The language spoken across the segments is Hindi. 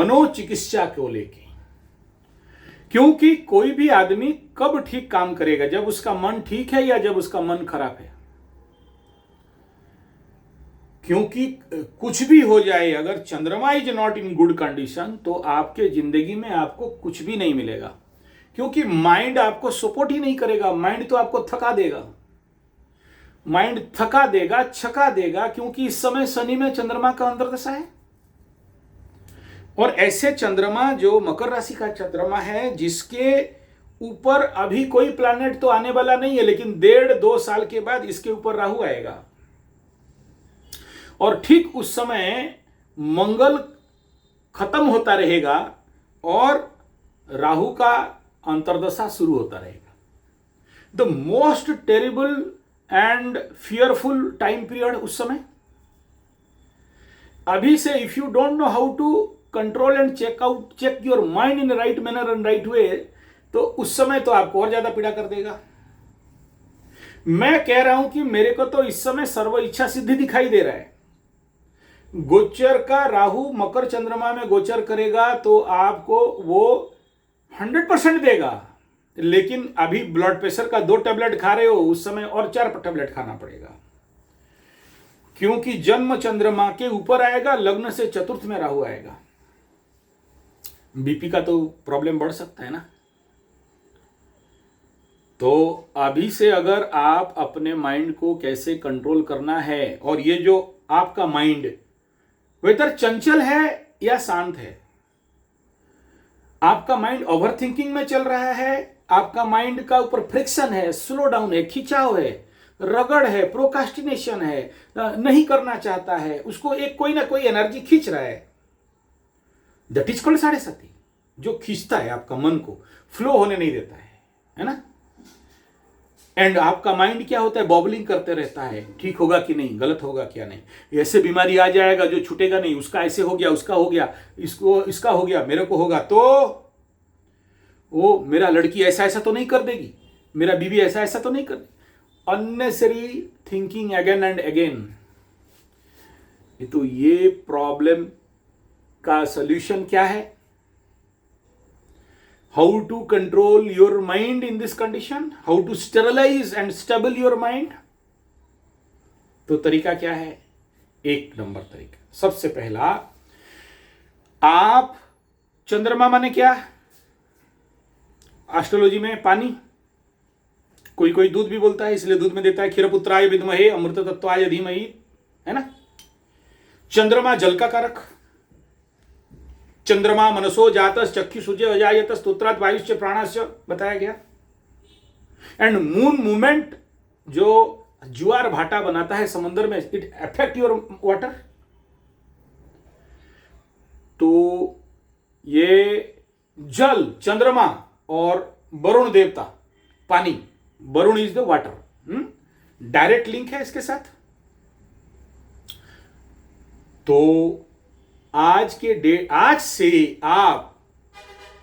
मनोचिकित्सा को लेके। क्योंकि कोई भी आदमी कब ठीक काम करेगा, जब उसका मन ठीक है या जब उसका मन खराब है। क्योंकि कुछ भी हो जाए, अगर चंद्रमा is not in good condition तो आपके जिंदगी में आपको कुछ भी नहीं मिलेगा। क्योंकि माइंड आपको सपोर्ट ही नहीं करेगा, माइंड तो आपको थका देगा, माइंड थका देगा, छका देगा। क्योंकि इस समय शनि में चंद्रमा का अंतर्दशा है, और ऐसे चंद्रमा जो मकर राशि का चंद्रमा है, जिसके ऊपर अभी कोई प्लैनेट तो आने वाला नहीं है, लेकिन 1.5-2 साल के बाद इसके ऊपर राहु आएगा। और ठीक उस समय मंगल खत्म होता रहेगा और राहु का अंतर्दशा शुरू होता रहेगा। The most terrible and fearful time period उस समय। अभी से if you don't know how to control and check your mind in right manner and right way, तो उस समय तो आपको और ज्यादा पीड़ा कर देगा। मैं कह रहा हूं कि मेरे को तो इस समय सर्व इच्छा सिद्धि दिखाई दे रहा है। गोचर का राहु मकर चंद्रमा में गोचर करेगा तो आपको वो 100% देगा। लेकिन अभी ब्लड प्रेशर का 2 टैबलेट खा रहे हो, उस समय और 4 टैबलेट खाना पड़ेगा। क्योंकि जन्म चंद्रमा के ऊपर आएगा, लग्न से चतुर्थ में राहु आएगा। बीपी का तो प्रॉब्लम बढ़ सकता है ना। तो अभी से अगर आप अपने माइंड को कैसे कंट्रोल करना है, और ये जो आपका माइंड वेदर चंचल है या शांत है, आपका माइंड ओवर थिंकिंग में चल रहा है, आपका माइंड का ऊपर फ्रिक्शन है, स्लो डाउन है, खिंचाव है, रगड़ है, प्रोकास्टिनेशन है, नहीं करना चाहता है, उसको एक कोई ना कोई एनर्जी खींच रहा है, दैट इज कॉल्ड साढ़े साथी, जो खींचता है आपका मन को, फ्लो होने नहीं देता है ना। एंड आपका माइंड क्या होता है, बॉबलिंग करते रहता है, ठीक होगा कि नहीं, गलत होगा क्या नहीं, ऐसे बीमारी आ जाएगा जो छूटेगा नहीं, उसका ऐसे हो गया, उसका हो गया, इसको इसका हो गया, मेरे को होगा तो वो मेरा लड़की ऐसा ऐसा तो नहीं कर देगी, मेरा बीवी ऐसा ऐसा तो नहीं कर देगी। Unnecessary thinking again and again. तो ये प्रॉब्लम का सॉल्यूशन क्या है? How to control your mind in this condition? How to sterilize and stable your mind? तो तरीका क्या है? एक नंबर तरीका, सबसे पहला, आप चंद्रमा माने क्या? एस्ट्रोलॉजी में पानी, कोई कोई दूध भी बोलता है, इसलिए दूध में देता है क्षीरपुत्राय विद्महे अमृततत्त्वाय धीमहि, है ना। चंद्रमा जल का कारक, चंद्रमा मनसो जातस चक्षुषुज अजायत स्तोत्रात वायुश्च प्राणश्च बताया गया। एंड मून मूवमेंट जो ज्वार भाटा बनाता है समंदर में, इट अफेक्ट योर वाटर। तो ये जल, चंद्रमा और वरुण देवता, पानी, Varun is the water, direct link है इसके साथ। तो आज से आप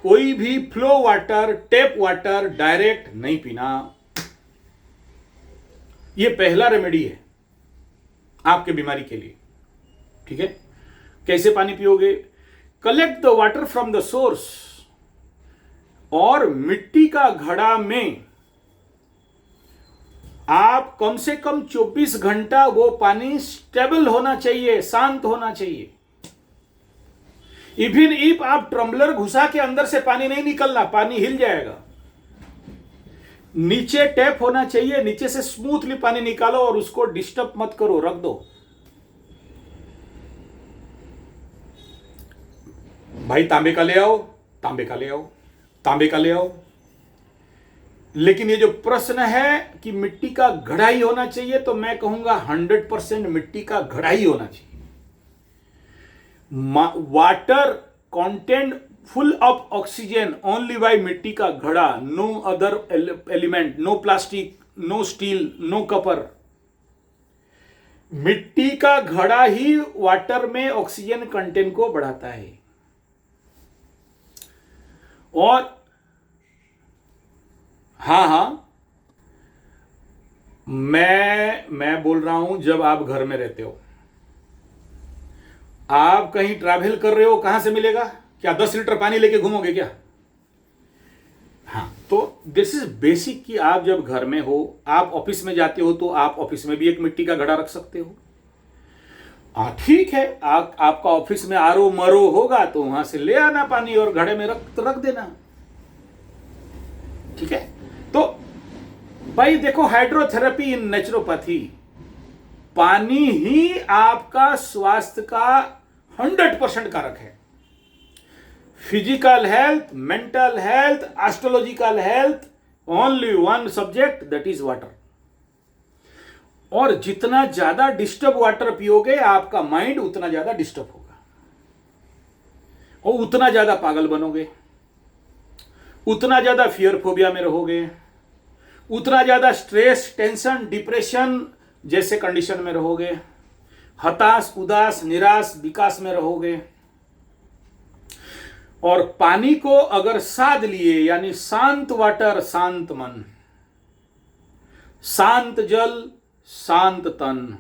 कोई भी flow water, tap water direct नहीं पीना। यह पहला रेमेडी है आपके बीमारी के लिए, ठीक है। कैसे पानी पियोगे? Collect the water from the source, और मिट्टी का घड़ा में आप कम से कम 24 घंटा वो पानी स्टेबल होना चाहिए, शांत होना चाहिए। इवन इफ आप ट्रम्बलर घुसा के अंदर से पानी नहीं निकलना, पानी हिल जाएगा। नीचे टैप होना चाहिए, नीचे से स्मूथली पानी निकालो और उसको डिस्टर्ब मत करो, रख दो। भाई तांबे का ले आओ, तांबे का ले आओ, तांबे का ले आओ। लेकिन ये जो प्रश्न है कि मिट्टी का घड़ा ही होना चाहिए, तो मैं कहूंगा 100% मिट्टी का घड़ा ही होना चाहिए। Water content full of oxygen only by मिट्टी का घड़ा, no other element, no plastic, no steel, no copper. मिट्टी का घड़ा ही वाटर में ऑक्सीजन कंटेंट को बढ़ाता है। और हाँ, मैं बोल रहा हूं, जब आप घर में रहते हो, आप कहीं ट्रैवल कर रहे हो, कहां से मिलेगा? क्या 10 लीटर पानी लेके घूमोगे क्या? हाँ, तो दिस इज बेसिक कि आप जब घर में हो, आप ऑफिस में जाते हो तो आप ऑफिस में भी एक मिट्टी का घड़ा रख सकते हो। ठीक है, आपका ऑफिस में आरओ मरो होगा तो वहां से ले आना पानी और घड़े में रख देना। ठीक है, तो भाई देखो, हाइड्रोथेरेपी इन नेचुरोपैथी, पानी ही आपका स्वास्थ्य का 100% कारक है। Physical health, mental health, astrological health, only one subject, that is water. और जितना ज्यादा डिस्टर्ब वाटर पियोगे, आपका माइंड उतना ज्यादा डिस्टर्ब होगा और उतना ज्यादा पागल बनोगे, उतना ज्यादा फियर फोबिया में रहोगे, उतना ज्यादा स्ट्रेस, टेंशन, डिप्रेशन जैसे कंडीशन में रहोगे, हताश, उदास, निराश, विकास में रहोगे। और पानी को अगर साध लिए, यानी शांत वाटर शांत मन, शांत जल शांत तन,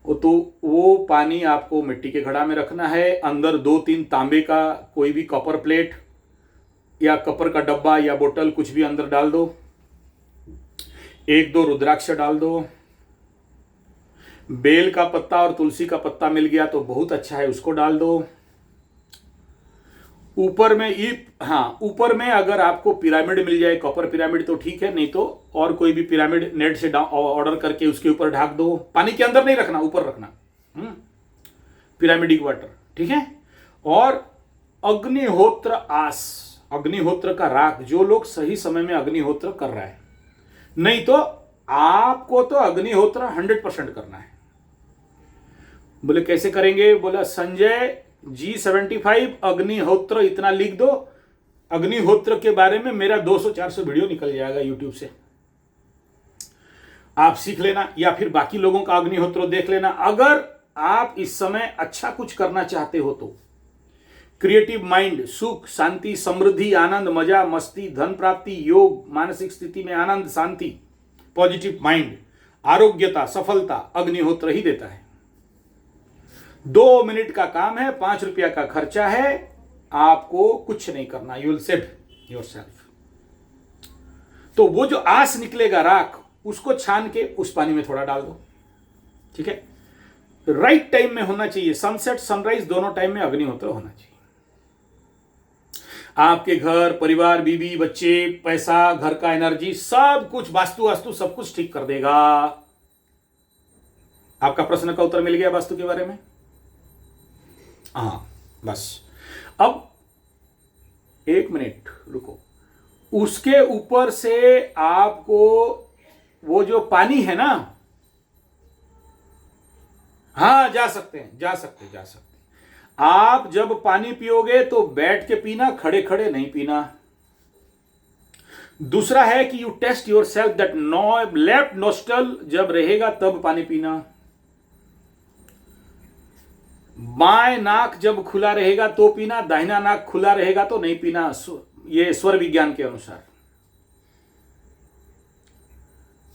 तो वो पानी आपको मिट्टी के घड़ा में रखना है। अंदर 2-3 तांबे का कोई भी कॉपर प्लेट या कॉपर का डब्बा या बोतल कुछ भी अंदर डाल दो, 1-2 रुद्राक्ष डाल दो, बेल का पत्ता और तुलसी का पत्ता मिल गया तो बहुत अच्छा है, उसको डाल दो। ऊपर में अगर आपको पिरामिड मिल जाए, कॉपर पिरामिड तो ठीक है, नहीं तो और कोई भी पिरामिड नेट से ऑर्डर करके उसके ऊपर ढाक दो। पानी के अंदर नहीं रखना, ऊपर रखना, पिरामिडिक वाटर। ठीक है, और अग्निहोत्र आस, अग्निहोत्र का राख, जो लोग सही समय में अग्निहोत्र कर रहा है, नहीं तो आपको तो अग्निहोत्र 100% करना है। बोले कैसे करेंगे? बोला संजय G75 अग्निहोत्र इतना लिख दो, अग्निहोत्र के बारे में मेरा 200-400 वीडियो निकल जाएगा यूट्यूब से, आप सीख लेना, या फिर बाकी लोगों का अग्निहोत्र देख लेना। अगर आप इस समय अच्छा कुछ करना चाहते हो तो क्रिएटिव माइंड, सुख, शांति, समृद्धि, आनंद, मजा, मस्ती, धन प्राप्ति, योग, मानसिक स्थिति में आनंद, शांति, पॉजिटिव माइंड, आरोग्यता, सफलता, अग्निहोत्र ही देता है। 2 मिनट का काम है, 5 रुपया का खर्चा है, आपको कुछ नहीं करना, यू विल सेव योरसेल्फ। तो वो जो आस निकलेगा राख, उसको छान के उस पानी में थोड़ा डाल दो। ठीक है, राइट टाइम में होना चाहिए, सनसेट सनराइज दोनों टाइम में अग्निहोत्र होना चाहिए। आपके घर परिवार, बीवी बच्चे, पैसा, घर का एनर्जी, सब कुछ, वास्तु सब कुछ ठीक कर देगा। आपका प्रश्न का उत्तर मिल गया वास्तु के बारे में? हाँ, बस अब 1 मिनट रुको। उसके ऊपर से आपको वो जो पानी है ना, हाँ जा सकते। आप जब पानी पियोगे तो बैठ के पीना, खड़े खड़े नहीं पीना। दूसरा है कि you test yourself that left nostril जब रहेगा तब पानी पीना, बाएं नाक जब खुला रहेगा तो पीना, दाहिना नाक खुला रहेगा तो नहीं पीना, ये स्वर विज्ञान के अनुसार।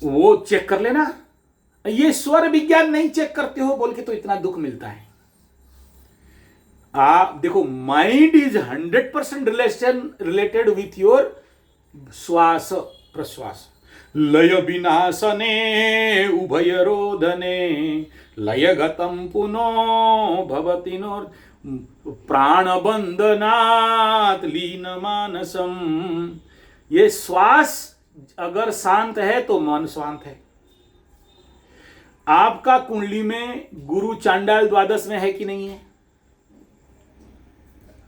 वो चेक कर लेना। ये स्वर विज्ञान नहीं चेक करते हो बोल के तो इतना दुख मिलता है। आप देखो, mind is 100% related with your श्वास प्रश्वास। लय विनाशने उभय रोधने लयगतम पुनो भवति नोर प्राण बंधनात् लीन मानसम। ये श्वास अगर शांत है तो मन शांत है। आपका कुंडली में गुरु चांडाल द्वादश में है कि नहीं है?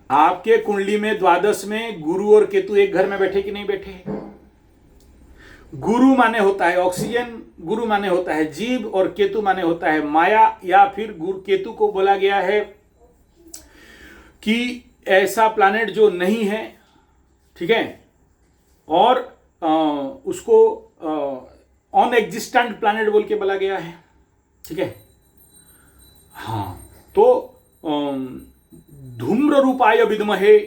आपके कुंडली में द्वादश में गुरु और केतु एक घर में बैठे कि नहीं बैठे? गुरु माने होता है ऑक्सीजन, गुरु माने होता है जीव, और केतु माने होता है माया। या फिर गुरु केतु को बोला गया है कि ऐसा प्लैनेट जो नहीं है, ठीक है, और उसको ऑन एग्जिस्टेंट प्लैनेट बोल के बोला गया है। ठीक है, हाँ, तो धूम्र रूपाय विद्महे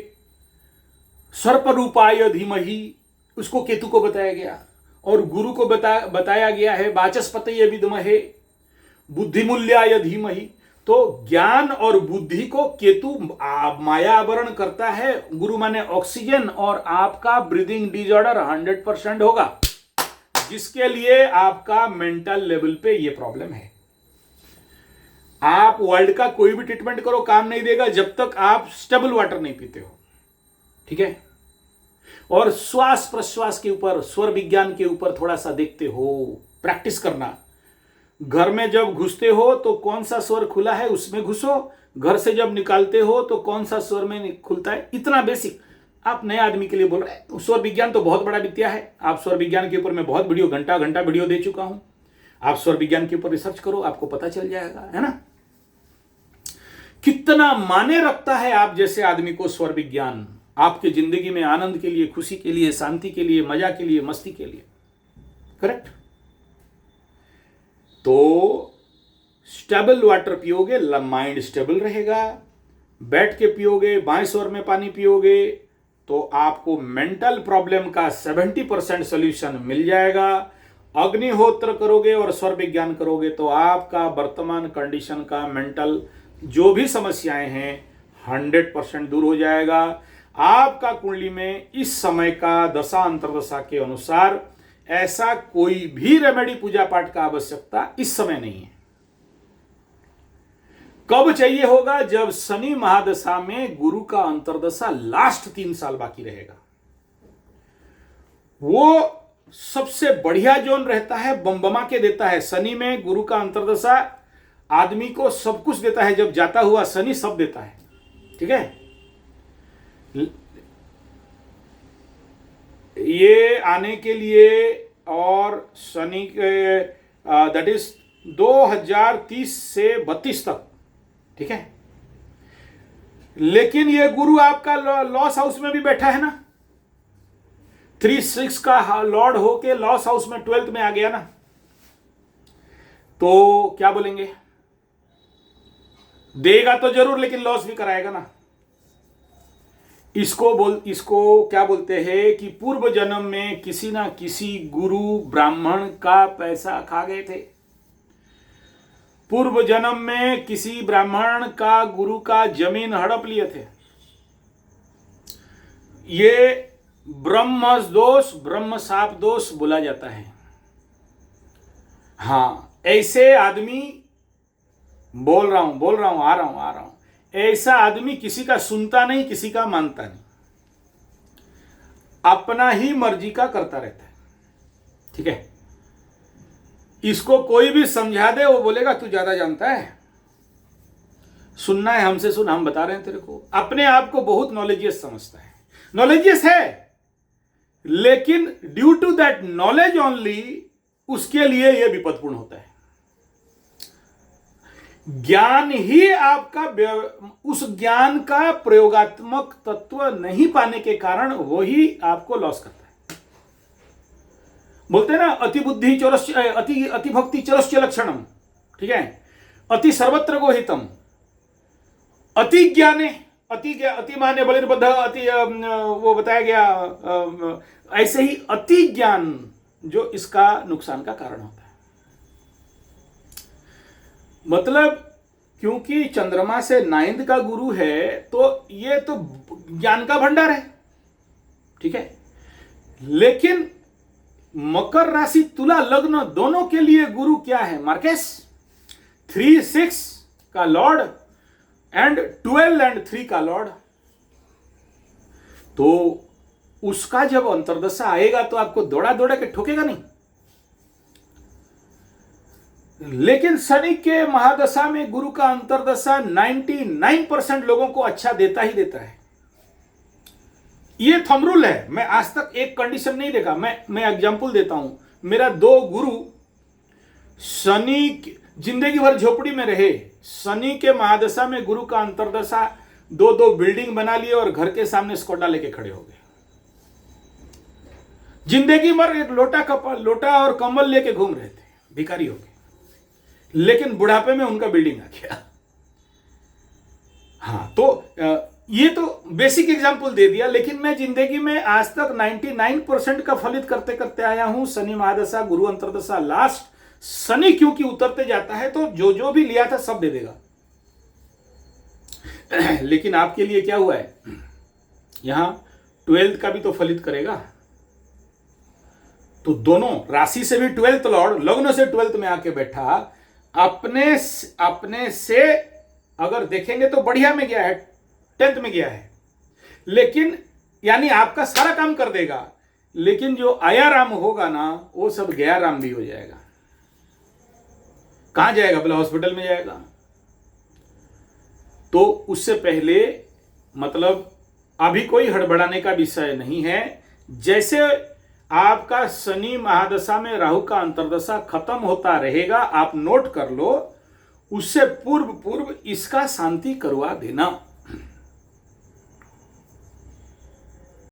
सर्प रूपाय धीमहि, उसको केतु को बताया गया। और गुरु को बताया गया है वाचस्पतये विद्महे बुद्धिमूल्याय धीमहि। तो ज्ञान और बुद्धि को केतु माया आवरण करता है। गुरु माने ऑक्सीजन, और आपका ब्रीदिंग डिसऑर्डर 100% होगा, जिसके लिए आपका मेंटल लेवल पे ये प्रॉब्लम है। आप वर्ल्ड का कोई भी ट्रीटमेंट करो, काम नहीं देगा जब तक आप स्टेबल वाटर नहीं पीते हो। ठीक है। और श्वास प्रश्वास के ऊपर, स्वर विज्ञान के ऊपर थोड़ा सा देखते हो, प्रैक्टिस करना। घर में जब घुसते हो तो कौन सा स्वर खुला है उसमें घुसो, घर से जब निकालते हो तो कौन सा स्वर में खुलता है। इतना बेसिक आप नए आदमी के लिए बोल रहे हैं। स्वर विज्ञान तो बहुत बड़ा विद्या है। आप स्वर विज्ञान के ऊपर मैं बहुत वीडियो, घंटा घंटा वीडियो दे चुका हूं। आप स्वर विज्ञान के ऊपर रिसर्च करो, आपको पता चल जाएगा, है ना। कितना माने रखता है आप जैसे आदमी को स्वर विज्ञान, आपके जिंदगी में आनंद के लिए, खुशी के लिए, शांति के लिए, मजा के लिए, मस्ती के लिए। करेक्ट। तो स्टेबल वाटर पियोगे, माइंड स्टेबल रहेगा। बैठ के पियोगे, बाएं स्वर में पानी पियोगे तो आपको मेंटल प्रॉब्लम का 70% सोल्यूशन मिल जाएगा। अग्निहोत्र करोगे और स्वर विज्ञान करोगे तो आपका वर्तमान कंडीशन का मेंटल जो भी समस्याएं हैं 100% दूर हो जाएगा। आपका कुंडली में इस समय का दशा अंतर्दशा के अनुसार ऐसा कोई भी रेमेडी पूजा पाठ का आवश्यकता इस समय नहीं है। कब चाहिए होगा? जब शनि महादशा में गुरु का अंतर्दशा लास्ट 3 साल बाकी रहेगा। वो सबसे बढ़िया जोन रहता है, बमबमा के देता है। शनि में गुरु का अंतर्दशा आदमी को सब कुछ देता है। जब जाता हुआ शनि सब देता है। ठीक है। ये आने के लिए और शनि के दैट इज 2030 से 32 तक। ठीक है। लेकिन ये गुरु आपका लॉस हाउस में भी बैठा है ना, 3-6 का लॉर्ड होके लॉस हाउस में 12th में आ गया ना, तो क्या बोलेंगे? देगा तो जरूर, लेकिन लॉस भी कराएगा ना। इसको क्या बोलते हैं कि पूर्व जन्म में किसी ना किसी गुरु ब्राह्मण का पैसा खा गए थे। पूर्व जन्म में किसी ब्राह्मण का गुरु का जमीन हड़प लिए थे। ये ब्रह्म दोष, ब्रह्म शाप दोष बोला जाता है। हाँ, ऐसे आदमी बोल रहा हूं, आ रहा हूं। ऐसा आदमी किसी का सुनता नहीं, किसी का मानता नहीं, अपना ही मर्जी का करता रहता है। ठीक है। इसको कोई भी समझा दे, वो बोलेगा तू ज्यादा जानता है, सुनना है हमसे सुन, हम बता रहे हैं तेरे को। अपने आप को बहुत नॉलेजियस समझता है। नॉलेजियस है, लेकिन due to that knowledge only उसके लिए यह विपदपूर्ण होता है। ज्ञान ही आपका, उस ज्ञान का प्रयोगात्मक तत्व नहीं पाने के कारण वही आपको लॉस करता है। बोलते हैं ना, अति बुद्धि चौरस्य, अति भक्ति चौरस्य लक्षणम। ठीक है। अति सर्वत्र गोहितम, अति ज्ञाने, अति माने बलिर्बद्ध, अति वो बताया गया। ऐसे ही अति ज्ञान जो इसका नुकसान का कारण होता है। मतलब क्योंकि चंद्रमा से 9th का गुरु है, तो ये तो ज्ञान का भंडार है। ठीक है। लेकिन मकर राशि, तुला लग्न दोनों के लिए गुरु क्या है? मार्केस 3-6 का लॉर्ड एंड 12 एंड 3 का लॉर्ड। तो उसका जब अंतर्दशा आएगा तो आपको दौड़ा दौड़ा के ठोकेगा नहीं। लेकिन शनि के महादशा में गुरु का अंतर्दशा 99% लोगों को अच्छा देता ही देता है। ये थंब रूल है। मैं आज तक एक कंडीशन नहीं देखा। मैं एग्जांपल देता हूं। मेरा 2 गुरु शनि जिंदगी भर झोपड़ी में रहे, शनि के महादशा में गुरु का अंतर्दशा 2 बिल्डिंग बना लिए और घर के सामने स्कॉडा लेके खड़े हो गए। जिंदगी भर एक लोटा और कंबल लेके घूम रहे थे, भिखारी हो गए। लेकिन बुढ़ापे में उनका बिल्डिंग आ गया। हाँ, तो ये तो बेसिक एग्जांपल दे दिया। लेकिन मैं जिंदगी में आज तक 99% का फलित करते करते आया हूं। शनि महादशा, गुरु अंतर्दशा, लास्ट शनि क्योंकि उतरते जाता है तो जो भी लिया था सब दे देगा। लेकिन आपके लिए क्या हुआ है, यहां 12th का भी तो फलित करेगा। तो दोनों राशि से भी 12th लॉर्ड लग्न से 12th में आके बैठा, अपने से अगर देखेंगे तो बढ़िया में गया है, 10th में गया है, लेकिन यानी आपका सारा काम कर देगा, लेकिन जो आया राम होगा ना वो सब गया राम भी हो जाएगा। कहां जाएगा, बोला हॉस्पिटल में जाएगा। तो उससे पहले मतलब अभी कोई हड़बड़ाने का विषय नहीं है। जैसे आपका शनि महादशा में राहु का अंतर्दशा खत्म होता रहेगा, आप नोट कर लो, उससे पूर्व इसका शांति करवा देना।